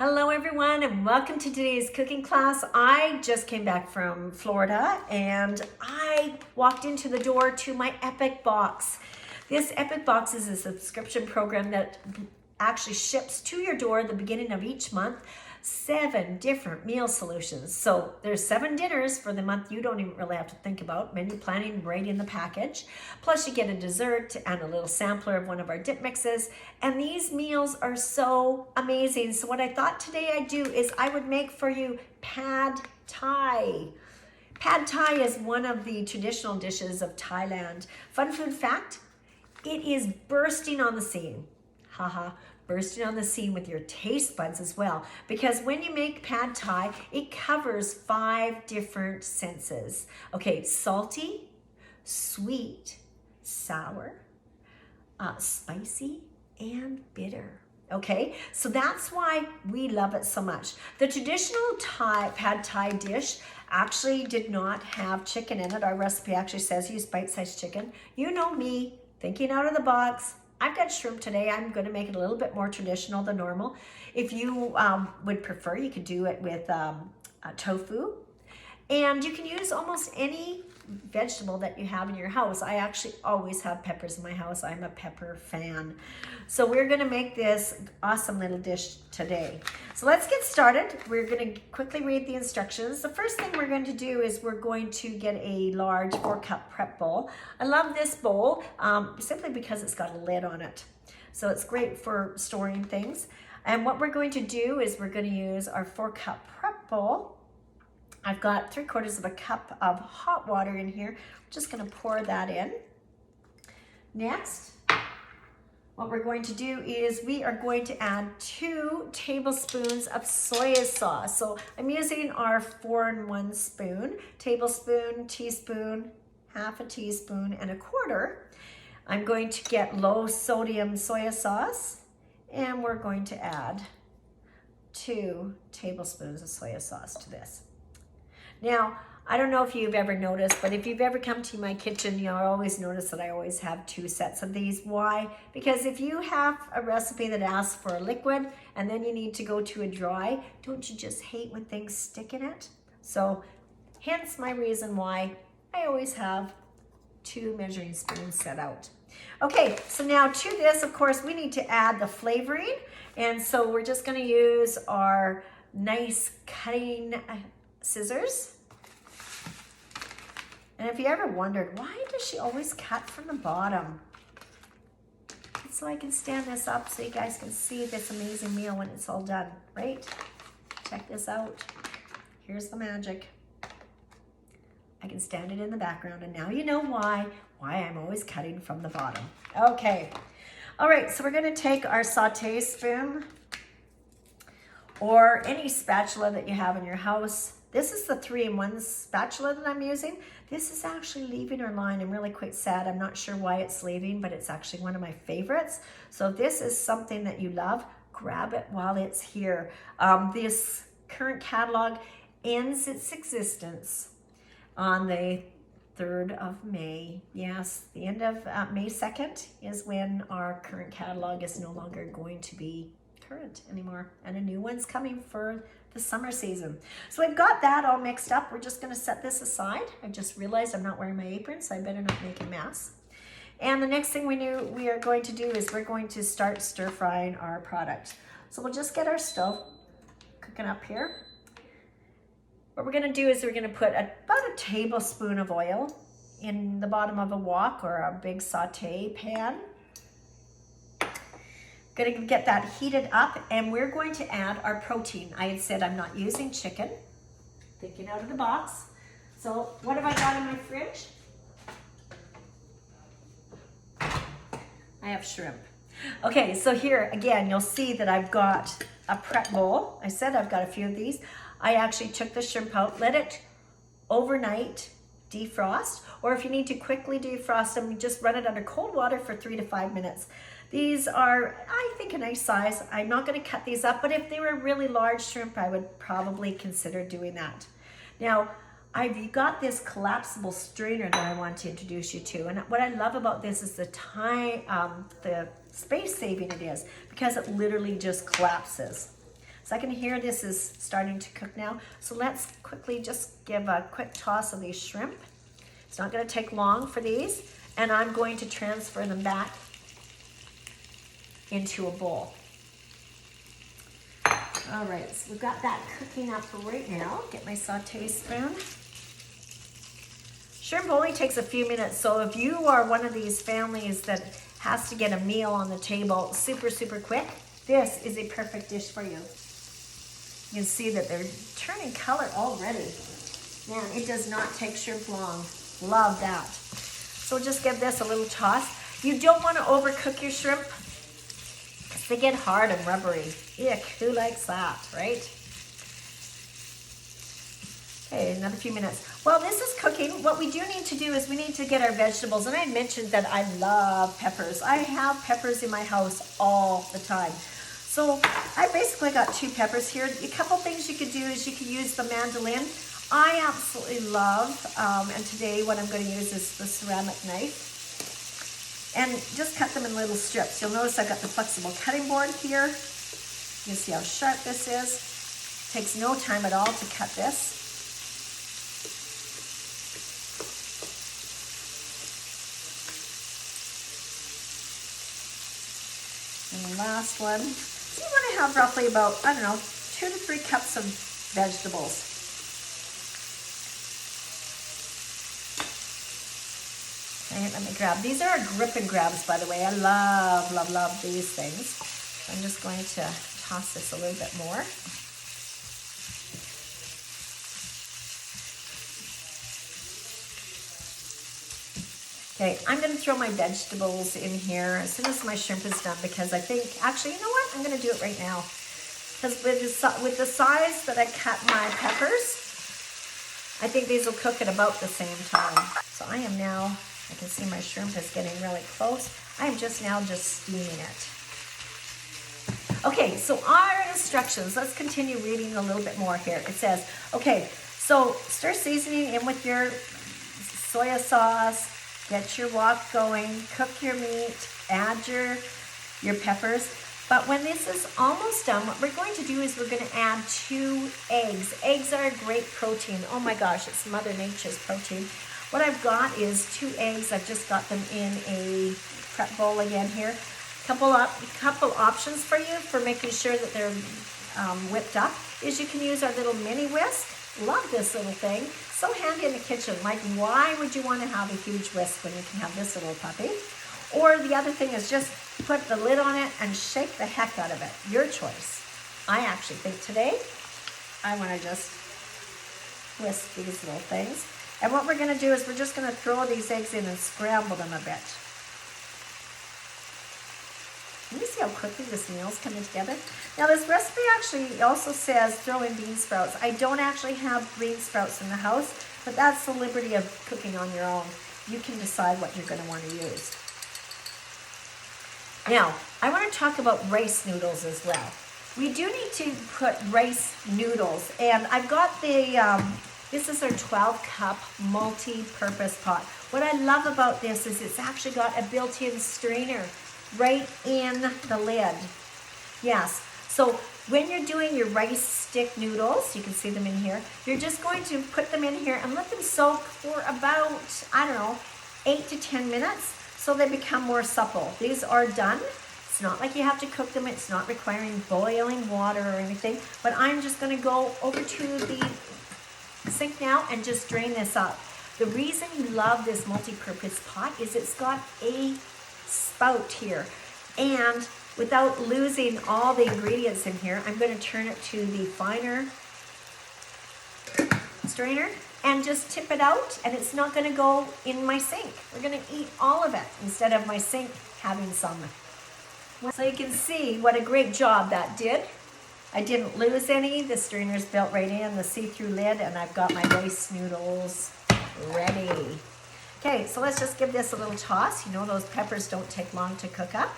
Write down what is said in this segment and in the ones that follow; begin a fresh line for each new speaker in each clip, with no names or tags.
Hello everyone and welcome to today's cooking class. I just came back from Florida and I walked into the door to my Epic Box. This Epic Box is a subscription program that actually ships to your door at the beginning of each month 7 different meal solutions. So there's 7 dinners for the month you don't even really have to think about. Menu planning right in the package. Plus you get a dessert and a little sampler of one of our dip mixes. And these meals are so amazing. So what I thought today I'd do is I would make for you pad thai. Pad thai is one of the traditional dishes of Thailand. Fun food fact, it is bursting on the scene. Haha. Bursting on the scene with your taste buds as well. Because when you make pad thai, it covers 5 different senses. Okay, salty, sweet, sour, spicy, and bitter. Okay, so that's why we love it so much. The traditional pad thai dish actually did not have chicken in it. Our recipe actually says use bite-sized chicken. You know me, thinking out of the box. I've got shrimp today. I'm going to make it a little bit more traditional than normal. If you would prefer, you could do it with tofu. And you can use almost any vegetable that you have in your house. I actually always have peppers in my house. I'm a pepper fan. So we're going to make this awesome little dish today. So let's get started. We're going to quickly read the instructions. The first thing we're going to do is we're going to get a large 4-cup prep bowl. I love this bowl simply because it's got a lid on it. So it's great for storing things. And what we're going to do is we're going to use our 4-cup prep bowl. I've got 3/4 cup of hot water in here. I'm just going to pour that in. Next, what we're going to do is we are going to add 2 tablespoons of soy sauce. So I'm using our 4-in-1 spoon, tablespoon, teaspoon, half a teaspoon, and 1/4. I'm going to get low sodium soy sauce, and we're going to add 2 tablespoons of soy sauce to this. Now, I don't know if you've ever noticed, but if you've ever come to my kitchen, you'll always notice that I always have 2 sets of these. Why? Because if you have a recipe that asks for a liquid and then you need to go to a dry, don't you just hate when things stick in it? So, hence my reason why I always have 2 measuring spoons set out. Okay, so now to this, of course, we need to add the flavoring. And so we're just going to use our nice cutting scissors. And if you ever wondered, why does she always cut from the bottom? It's so I can stand this up so you guys can see this amazing meal when it's all done, right? Check this out. Here's the magic. I can stand it in the background, and now you know why I'm always cutting from the bottom. Okay. All right, so we're going to take our sauté spoon or any spatula that you have in your house. This is the 3-in-1 spatula that I'm using. This is actually leaving our line. I'm really quite sad. I'm not sure why it's leaving, but it's actually one of my favorites. So if this is something that you love, grab it while it's here. This current catalog ends its existence on the 3rd of May. Yes, the end of May 2nd is when our current catalog is no longer going to be current anymore, and a new one's coming for the summer season. So I've got that all mixed up. We're just going to set this aside. I just realized I'm not wearing my apron, so I better not make a mess. And the next thing we are going to do is we're going to start stir frying our product. So we'll just get our stove cooking up here. What we're going to do is we're going to put about a tablespoon of oil in the bottom of a wok or a big saute pan. Going to get that heated up, and we're going to add our protein. I had said I'm not using chicken, thinking out of the box. So what have I got in my fridge? I have shrimp. Okay, so here again, you'll see that I've got a prep bowl. I said I've got a few of these. I actually took the shrimp out, let it overnight defrost, or if you need to quickly defrost them, just run it under cold water for 3 to 5 minutes. These are, I think, a nice size. I'm not going to cut these up, but if they were really large shrimp, I would probably consider doing that. Now, I've got this collapsible strainer that I want to introduce you to, and what I love about this is the space saving it is, because it literally just collapses. So I can hear this is starting to cook now. So let's quickly just give a quick toss of these shrimp. It's not going to take long for these. And I'm going to transfer them back into a bowl. All right, so we've got that cooking up right now. Get my saute spoon. Shrimp only takes a few minutes, so if you are one of these families that has to get a meal on the table super, super quick, this is a perfect dish for you. You can see that they're turning color already. Man, it does not take shrimp long. Love that. So just give this a little toss. You don't want to overcook your shrimp because they get hard and rubbery. Ick, who likes that, right? Okay, another few minutes. While this is cooking, what we do need to do is we need to get our vegetables. And I mentioned that I love peppers. I have peppers in my house all the time. So I basically got 2 peppers here. A couple things you could do is you could use the mandolin. I absolutely love, and today what I'm going to use is the ceramic knife. And just cut them in little strips. You'll notice I've got the flexible cutting board here. You can see how sharp this is. Takes no time at all to cut this. And the last one, so you want to have roughly about, I don't know, 2 to 3 cups of vegetables. Okay, let me grab, these are grip and grabs, by the way. I love, love, love these things. So I'm just going to toss this a little bit more. Okay, I'm going to throw my vegetables in here as soon as my shrimp is done because I think, actually, you know what? I'm going to do it right now. Because with the size that I cut my peppers, I think these will cook at about the same time. So I am now, I can see my shrimp is getting really close. I'm just now steaming it. Okay, so our instructions, let's continue reading a little bit more here. It says, okay, so stir seasoning in with your soy sauce. Get your wok going, cook your meat, add your peppers. But when this is almost done, what we're going to do is we're going to add 2 eggs. Eggs are a great protein. Oh my gosh, it's Mother Nature's protein. What I've got is 2 eggs. I've just got them in a prep bowl again here. Couple options for you for making sure that they're whipped up is you can use our little mini whisk. Love this little thing. So handy in the kitchen. Like, why would you want to have a huge whisk when you can have this little puppy? Or the other thing is just put the lid on it and shake the heck out of it. Your choice. I actually think today I want to just whisk these little things. And what we're going to do is we're just going to throw these eggs in and scramble them a bit. Can you see how quickly this meal's coming together? Now this recipe actually also says throw in bean sprouts. I don't actually have bean sprouts in the house, but that's the liberty of cooking on your own. You can decide what you're going to want to use. Now, I want to talk about rice noodles as well. We do need to put rice noodles, and I've got the, this is our 12-cup multi-purpose pot. What I love about this is it's actually got a built-in strainer right in the lid. Yes, so when you're doing your rice stick noodles, you can see them in here, you're just going to put them in here and let them soak for about, I don't know, 8 to 10 minutes so they become more supple. These are done. It's not like you have to cook them. It's not requiring boiling water or anything, but I'm just going to go over to the sink now and just drain this up. The reason you love this multi-purpose pot is it's got a spout here, and without losing all the ingredients in here, I'm going to turn it to the finer strainer and just tip it out, and it's not going to go in my sink. We're going to eat all of it instead of my sink having some. So you can see what a great job that did. I didn't lose any. The strainer's built right in, the see-through lid, and I've got my rice noodles ready. Okay, so let's just give this a little toss. You know those peppers don't take long to cook up.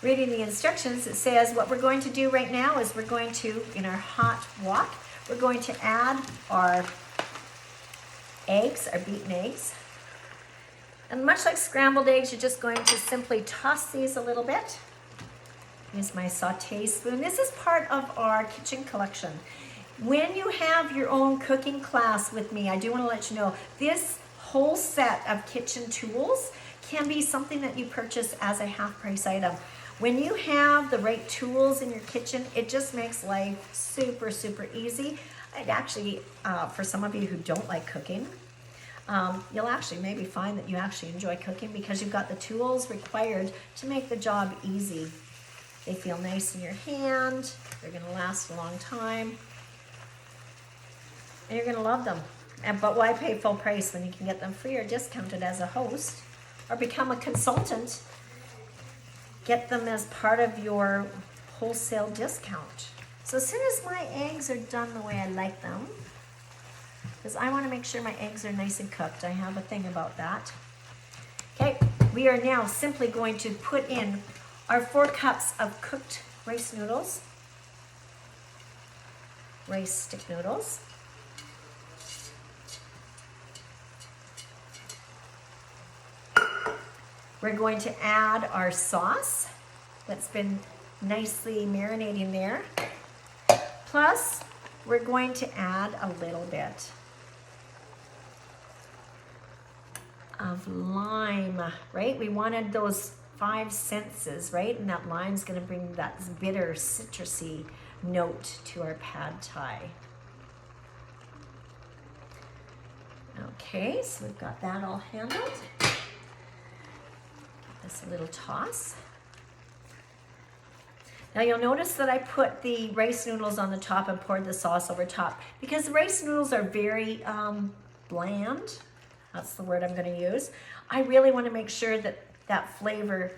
Reading the instructions, it says what we're going to do right now is we're going to, in our hot wok, we're going to add our eggs, our beaten eggs. And much like scrambled eggs, you're just going to simply toss these a little bit. Use my saute spoon. This is part of our kitchen collection. When you have your own cooking class with me, I do want to let you know, this whole set of kitchen tools can be something that you purchase as a half price item. When you have the right tools in your kitchen, it just makes life super, super easy. And actually, for some of you who don't like cooking, you'll actually maybe find that you actually enjoy cooking because you've got the tools required to make the job easy. They feel nice in your hand. They're gonna last a long time. And you're gonna love them. But why pay full price when you can get them free or discounted as a host or become a consultant? Get them as part of your wholesale discount. So as soon as my eggs are done the way I like them, because I want to make sure my eggs are nice and cooked. I have a thing about that. Okay, we are now simply going to put in our 4 cups of cooked rice noodles, rice stick noodles. We're going to add our sauce that's been nicely marinating there. Plus, we're going to add a little bit of lime, right? We wanted those 5 senses, right? And that lime's gonna bring that bitter, citrusy note to our pad thai. Okay, so we've got that all handled. This a little toss. Now you'll notice that I put the rice noodles on the top and poured the sauce over top because the rice noodles are very bland. That's the word I'm going to use. I really want to make sure that that flavor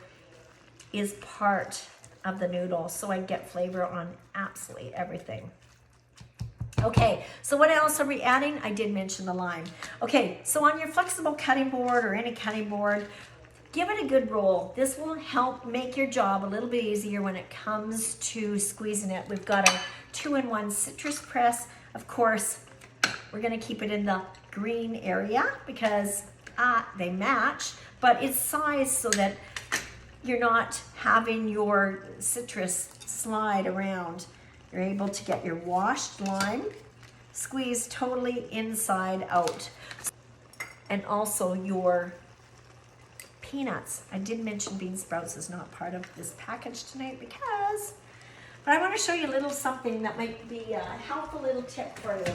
is part of the noodle so I get flavor on absolutely everything. Okay, so what else are we adding? I did mention the lime. Okay, so on your flexible cutting board or any cutting board, give it a good roll. This will help make your job a little bit easier when it comes to squeezing it. We've got our 2-in-1 citrus press. Of course, we're gonna keep it in the green area because they match, but it's sized so that you're not having your citrus slide around. You're able to get your washed lime squeezed totally inside out. And also your peanuts. I did mention bean sprouts is not part of this package tonight but I want to show you a little something that might be a helpful little tip for you.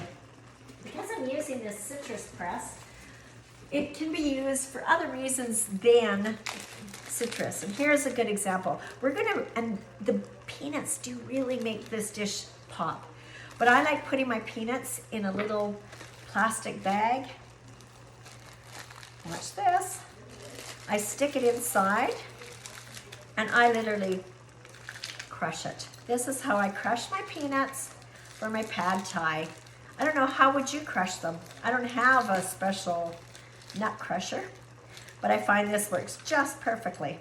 Because I'm using this citrus press, it can be used for other reasons than citrus. And here's a good example. And the peanuts do really make this dish pop. But I like putting my peanuts in a little plastic bag. Watch this. I stick it inside and I literally crush it. This is how I crush my peanuts for my pad thai. I don't know, how would you crush them? I don't have a special nut crusher, but I find this works just perfectly.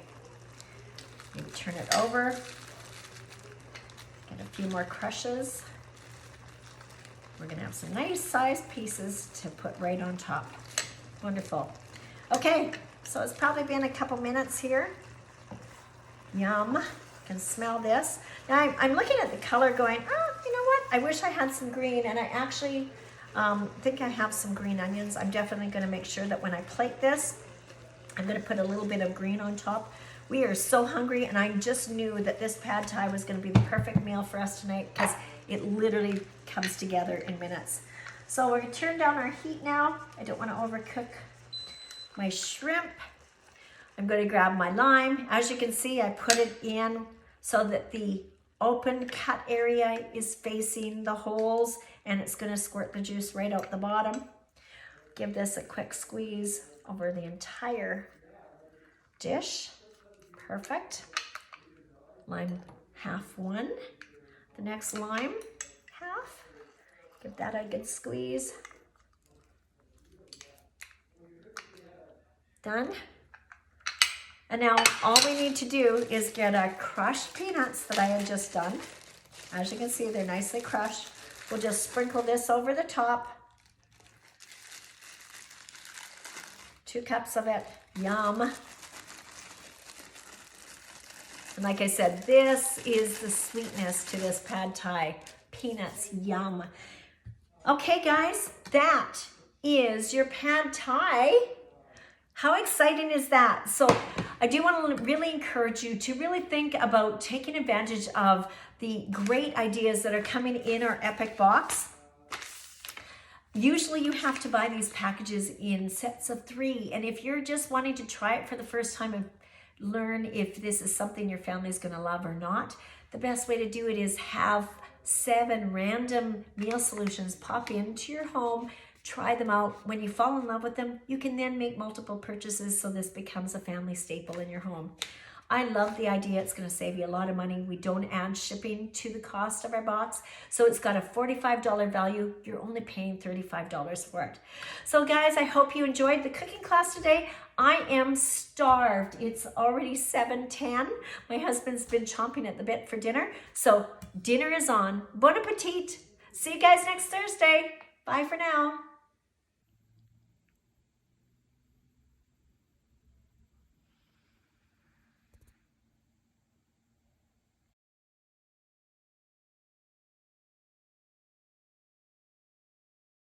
Maybe turn it over, get a few more crushes. We're gonna have some nice sized pieces to put right on top. Wonderful. Okay. So it's probably been a couple minutes here. Yum, can smell this. Now I'm looking at the color going, oh, you know what? I wish I had some green, and I actually think I have some green onions. I'm definitely gonna make sure that when I plate this, I'm gonna put a little bit of green on top. We are so hungry, and I just knew that this pad thai was gonna be the perfect meal for us tonight because it literally comes together in minutes. So we're gonna turn down our heat now. I don't wanna overcook my shrimp. I'm going to grab my lime. As you can see, I put it in so that the open cut area is facing the holes and it's going to squirt the juice right out the bottom. Give this a quick squeeze over the entire dish. Perfect. Lime half one. The next lime half. Give that a good squeeze. Done. And now all we need to do is get our crushed peanuts that I had just done. As you can see, they're nicely crushed. We'll just sprinkle this over the top. 2 cups of it. Yum. And like I said, this is the sweetness to this pad thai. Peanuts, yum. Okay, guys, that is your pad thai. How exciting is that? So I do want to really encourage you to really think about taking advantage of the great ideas that are coming in our Epic box. Usually you have to buy these packages in sets of 3. And if you're just wanting to try it for the first time and learn if this is something your family is going to love or not, the best way to do it is have 7 random meal solutions pop into your home. Try them out. When you fall in love with them, you can then make multiple purchases so this becomes a family staple in your home. I love the idea. It's going to save you a lot of money. We don't add shipping to the cost of our box. So it's got a $45 value. You're only paying $35 for it. So guys, I hope you enjoyed the cooking class today. I am starved. It's already 7:10. My husband's been chomping at the bit for dinner. So dinner is on. Bon appetit. See you guys next Thursday. Bye for now.